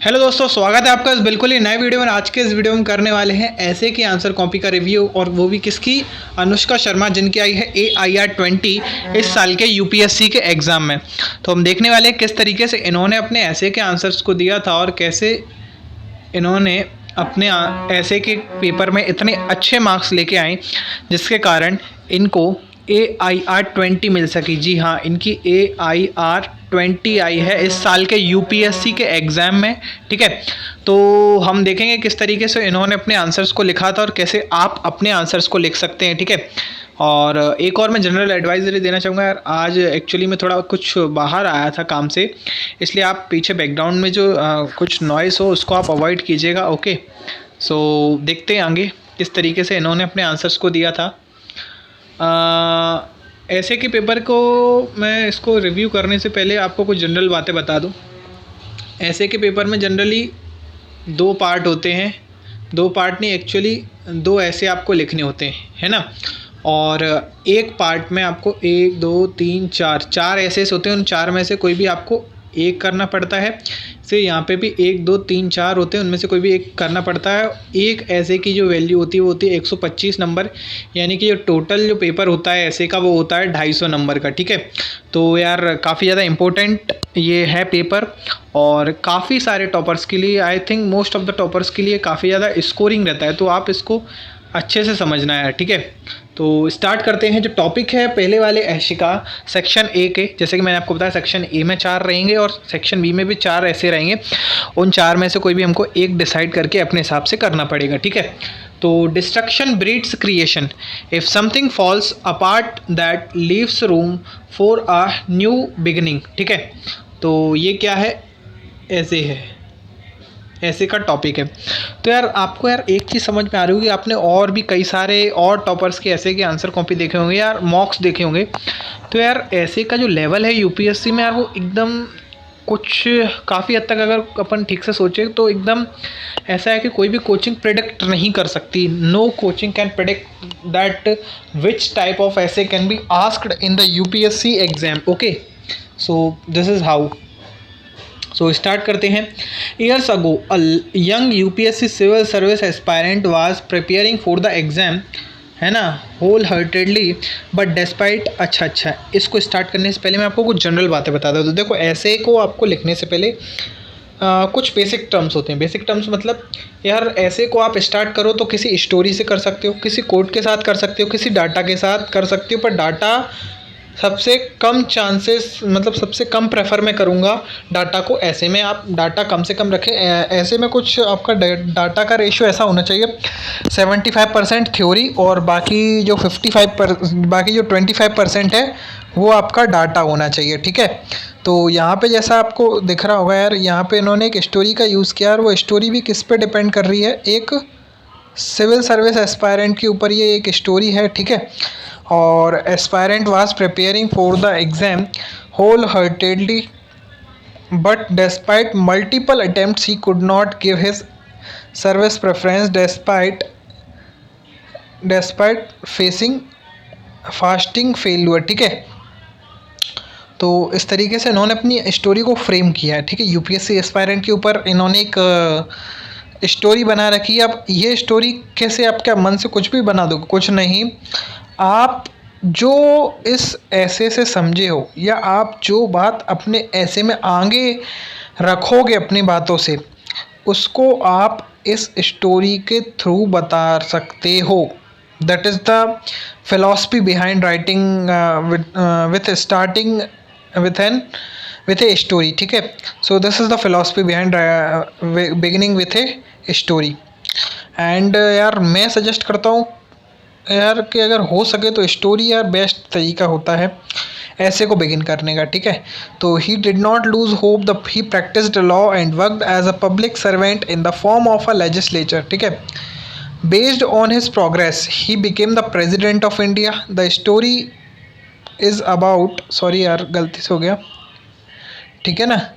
Hello दोस्तों, स्वागत है आपका इस बिल्कुल ही नए वीडियो में। आज के इस वीडियो में करने वाले हैं ऐसे की आंसर कॉपी का रिव्यू, और वो भी किसकी? अनुष्का शर्मा, जिनकी आई है AIR 20 इस साल के यूपीएससी के एग्ज़ाम में। तो हम देखने वाले हैं किस तरीके से इन्होंने अपने ऐसे के आंसर्स को दिया था और कैसे इन्होंने अपने ऐसे के पेपर में इतने अच्छे मार्क्स लेके आए जिसके कारण इनको AIR 20 मिल सकी। जी हाँ, इनकी AIR 20 आई है इस साल के यूपीएससी के एग्ज़ाम में। ठीक है, तो हम देखेंगे किस तरीके से इन्होंने अपने आंसर्स को लिखा था और कैसे आप अपने आंसर्स को लिख सकते हैं। ठीक है, और एक और मैं जनरल एडवाइजरी देना चाहूँगा यार। आज एक्चुअली मैं थोड़ा कुछ बाहर आया था काम से, इसलिए आप पीछे बैकग्राउंड में जो कुछ नॉइज़ हो उसको आप अवॉइड कीजिएगा। ओके, सो देखते हैं आगे किस तरीके से इन्होंने अपने आंसर्स को दिया था। ऐसे के पेपर को मैं इसको रिव्यू करने से पहले आपको कुछ जनरल बातें बता दूं। ऐसे के पेपर में जनरली दो पार्ट होते हैं, दो पार्ट नहीं, एक्चुअली दो ऐसे आपको लिखने होते हैं, है ना। और एक पार्ट में आपको 1 2 3 4 ऐसे होते हैं, उन चार में से कोई भी आपको एक करना पड़ता है। से यहाँ पे भी 1 2 3 4 होते हैं, उनमें से कोई भी एक करना पड़ता है। एक ऐसे की जो वैल्यू होती है वो होती है 125 नंबर, यानी कि जो टोटल जो पेपर होता है ऐसे का वो होता है 250 नंबर का। ठीक है, तो यार काफ़ी ज़्यादा इम्पोर्टेंट ये है पेपर, और काफ़ी सारे टॉपर्स के लिए, I think most of the toppers के लिए काफ़ी ज़्यादा स्कोरिंग रहता है, तो आप इसको अच्छे से समझना है। ठीक है, तो स्टार्ट करते हैं। जो टॉपिक है पहले वाले ऐसे का सेक्शन ए के, जैसे कि मैंने आपको बताया सेक्शन ए में 4 रहेंगे और सेक्शन बी में भी 4 ऐसे रहेंगे। उन 4 में से कोई भी हमको एक डिसाइड करके अपने हिसाब से करना पड़ेगा। ठीक है, तो destruction breeds creation, if something false apart that leaves room for a new beginning. ठीक है, तो ये क्या है? ऐसे है, ऐसे का टॉपिक है। तो यार आपको यार एक चीज़ समझ में आ रही होगी, आपने और भी कई सारे और टॉपर्स के ऐसे के आंसर कॉपी देखे होंगे यार, मॉक्स देखे होंगे। तो यार ऐसे का जो लेवल है यूपीएससी में यार, वो एकदम कुछ काफ़ी हद तक अगर अपन ठीक से सोचे तो एकदम ऐसा है कि कोई भी कोचिंग प्रेडिक्ट नहीं कर सकती। No coaching can predict that which type of essay can be asked in the UPSC exam. Okay, so this is how. So start करते हैं। Years ago a young UPSC civil service aspirant was preparing for the exam, है ना, whole heartedly but despite. अच्छा, इसको start करने से पहले मैं आपको कुछ जनरल बातें बता दूँ। तो देखो, ऐसे को आपको लिखने से पहले कुछ बेसिक टर्म्स होते हैं। बेसिक टर्म्स मतलब यार ऐसे को आप स्टार्ट करो तो किसी स्टोरी से कर सकते हो, किसी कोड के साथ कर सकते हो, किसी डाटा के साथ कर सकते हो, पर डाटा सबसे कम चांसेस, मतलब सबसे कम प्रेफर मैं करूँगा डाटा को। ऐसे में आप डाटा कम से कम रखें। ऐसे में कुछ आपका डाटा का रेशियो ऐसा होना चाहिए 75% थ्योरी और बाकी जो 25% है वो आपका डाटा होना चाहिए। ठीक है, तो यहाँ पे जैसा आपको दिख रहा होगा यार, यहाँ पे इन्होंने एक स्टोरी का यूज़ किया, और वो स्टोरी भी किस पे डिपेंड कर रही है? एक सिविल सर्विस एस्पायरेंट के ऊपर ये एक स्टोरी है। ठीक है, और aspirant was preparing for the exam wholeheartedly but despite multiple attempts he could not give his service preference despite facing fasting failure. ठीक है, तो इस तरीके से इन्होंने अपनी स्टोरी को फ्रेम किया है। ठीक है, यूपीएससी एस्पायरेंट के ऊपर इन्होंने एक स्टोरी बना रखी है। अब ये स्टोरी कैसे आपके मन से कुछ भी बना दो? कुछ नहीं, आप जो इस ऐसे से समझे हो या आप जो बात अपने ऐसे में आगे रखोगे अपनी बातों से, उसको आप इस स्टोरी के थ्रू बता सकते हो। That is the philosophy behind writing with starting with a story. ठीक है, सो this is the philosophy behind beginning with a story. And यार मैं सजेस्ट करता हूँ यार कि अगर हो सके तो स्टोरी यार बेस्ट तरीका होता है ऐसे को बिगिन करने का। ठीक है, तो he did not lose hope the he practised law and worked as a public servant in the form of a legislature. ठीक है, based on his progress he became the president of India. The story is about, sorry यार गलती से हो गया, ठीक है ना।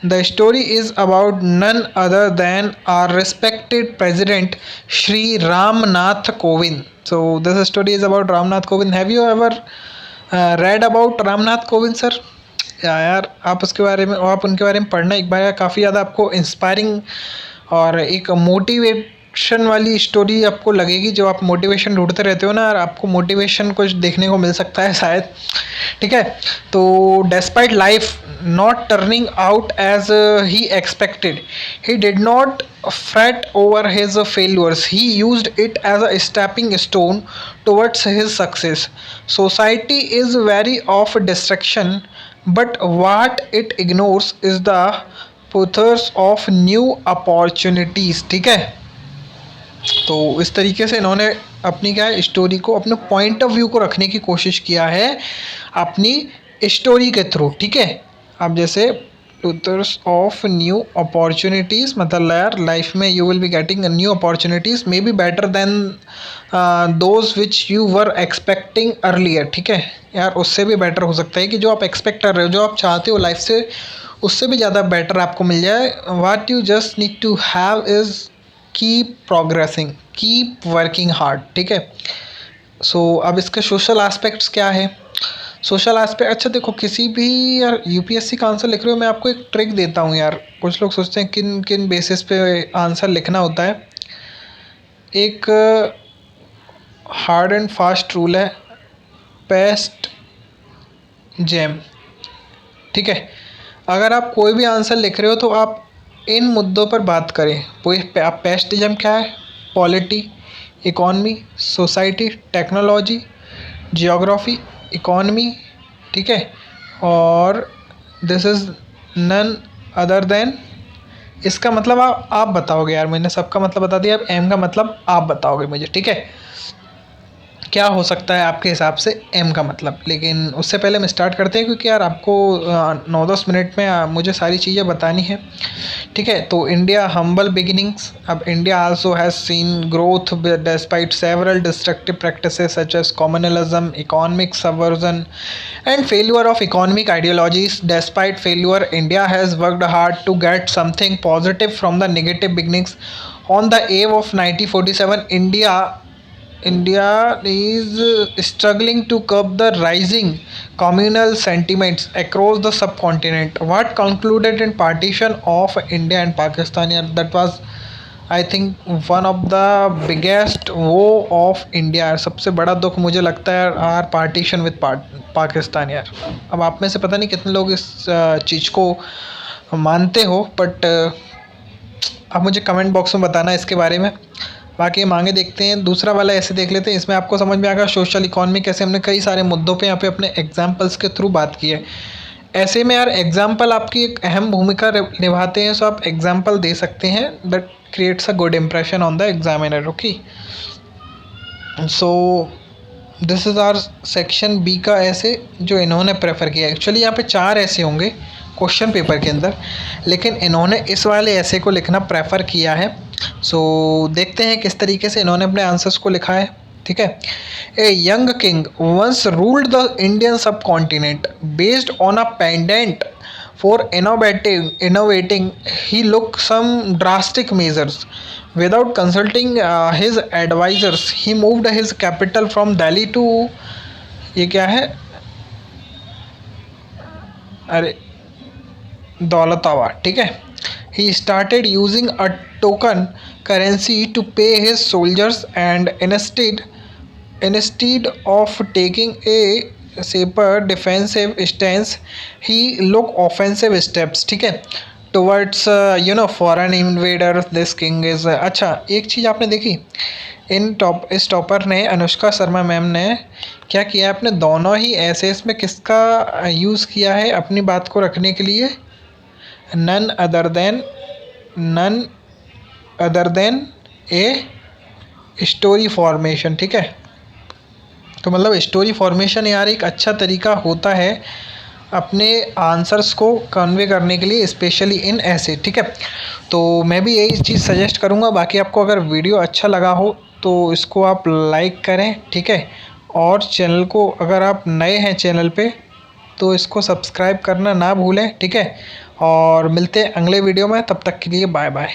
The story is about none other than our respected President Shri Ram Nath Kovind. So this story is about Ram Nath Kovind. Have you ever read about Ram Nath Kovind, sir? यार आप उसके बारे में, आप उनके बारे में पढ़ना एक बार, काफ़ी ज़्यादा आपको इंस्पायरिंग और एक मोटिवेशन वाली स्टोरी आपको लगेगी। जो आप मोटिवेशन ढूंढते रहते हो ना, और आपको मोटिवेशन कुछ देखने को मिल सकता है शायद। ठीक है, तो despite life not turning out as he expected, he did not fret over his failures. He used it as a stepping stone towards his success. Society is wary of distraction, but what it ignores is the paths of new opportunities. ठीक है, तो इस तरीके से इन्होंने अपनी क्या है स्टोरी को, अपने पॉइंट ऑफ व्यू को रखने की कोशिश किया है अपनी स्टोरी के थ्रू। ठीक है, अब जैसे टूथर्स ऑफ न्यू अपॉर्चुनिटीज़, मतलब यार लाइफ में you will be getting new opportunities may be better than those which you were expecting earlier. ठीक है यार, उससे भी बेटर हो सकता है कि जो आप एक्सपेक्ट कर रहे हो, जो आप चाहते हो लाइफ से, उससे भी ज़्यादा बेटर आपको मिल जाए। What you just need to have is keep progressing, keep working hard. ठीक है, सो अब इसके सोशल एस्पेक्ट्स क्या है? सोशल एस्पेक्ट, अच्छा देखो, किसी भी यार यूपीएससी का आंसर लिख रहे हो, मैं आपको एक ट्रिक देता हूँ यार। कुछ लोग सोचते हैं किन किन बेसिस पे आंसर लिखना होता है। एक हार्ड एंड फास्ट रूल है, पेस्ट जैम। ठीक है, अगर आप कोई भी आंसर लिख रहे हो तो आप इन मुद्दों पर बात करें। आप पेस्ट जैम क्या है? Polity, economy, society, technology, geography, economy. ठीक है, और this is none other than, इसका मतलब आप बताओगे यार, मैंने सबका मतलब बता दिया, अब एम का मतलब आप बताओगे मुझे। ठीक है, क्या हो सकता है आपके हिसाब से एम का मतलब? लेकिन उससे पहले हम स्टार्ट करते हैं, क्योंकि यार आपको 9-10 मिनट में मुझे सारी चीज़ें बतानी है। ठीक है, तो इंडिया हम्बल बिगिनिंग्स। अब India also has seen growth despite several destructive practices such as communalism, economic subversion and failure of economic ideologies. Despite failure, India has worked hard to get something positive from the negative beginnings. On the eve of 1947, India is struggling to curb the rising communal sentiments across the subcontinent. What concluded in partition of India and Pakistan, yeah, that was I think one of the biggest वो of India. सबसे बड़ा दुख मुझे लगता है are partition with Pakistan यार। अब आप में से पता नहीं कितने लोग इस चीज़ को मानते हो, बट आप मुझे कमेंट बॉक्स में बताना इसके बारे में। बाकी हम आगे देखते हैं, दूसरा वाला ऐसे देख लेते हैं, इसमें आपको समझ में आएगा सोशल इकॉनमी कैसे। हमने कई सारे मुद्दों पे यहाँ पे अपने एग्जाम्पल्स के थ्रू बात की है। ऐसे में यार एग्जाम्पल आपकी एक अहम भूमिका निभाते हैं, सो आप एग्जाम्पल दे सकते हैं, that creates a good impression on the examiner. Okay, so this is our section B का ऐसे जो इन्होंने प्रेफर किया। एक्चुअली यहाँ पे 4 ऐसे होंगे क्वेश्चन पेपर के अंदर, लेकिन इन्होंने इस वाले ऐसे को लिखना प्रेफर किया है। सो देखते हैं किस तरीके से इन्होंने अपने आंसर्स को लिखा है। ठीक है, a young king once ruled the Indian subcontinent based on a pendant for innovating he look some drastic measures without consulting his advisors. He moved his capital from Delhi to, ये क्या है, अरे दौलताबाद। ठीक है, he started using a token currency to pay his soldiers and instead of taking a safer defensive stance he look offensive steps। ठीक है, towards foreign invaders this king is अच्छा एक चीज़ आपने देखी, इस टॉपर ने, अनुष्का शर्मा मैम ने क्या किया, अपने दोनों ही ऐसे इसमें किसका यूज़ किया है अपनी बात को रखने के लिए? None other than a story formation. ठीक है, तो मतलब स्टोरी फॉर्मेशन यार एक अच्छा तरीका होता है अपने आंसर्स को कन्वे करने के लिए, स्पेशली इन ऐसे। ठीक है, तो मैं भी यही चीज़ सजेस्ट करूँगा। बाकी आपको अगर वीडियो अच्छा लगा हो तो इसको आप लाइक करें। ठीक है, और चैनल को, अगर आप नए हैं चैनल पे, तो इसको सब्सक्राइब करना ना भूलें। ठीक है, और मिलते हैं अगले वीडियो में, तब तक के लिए बाय बाय।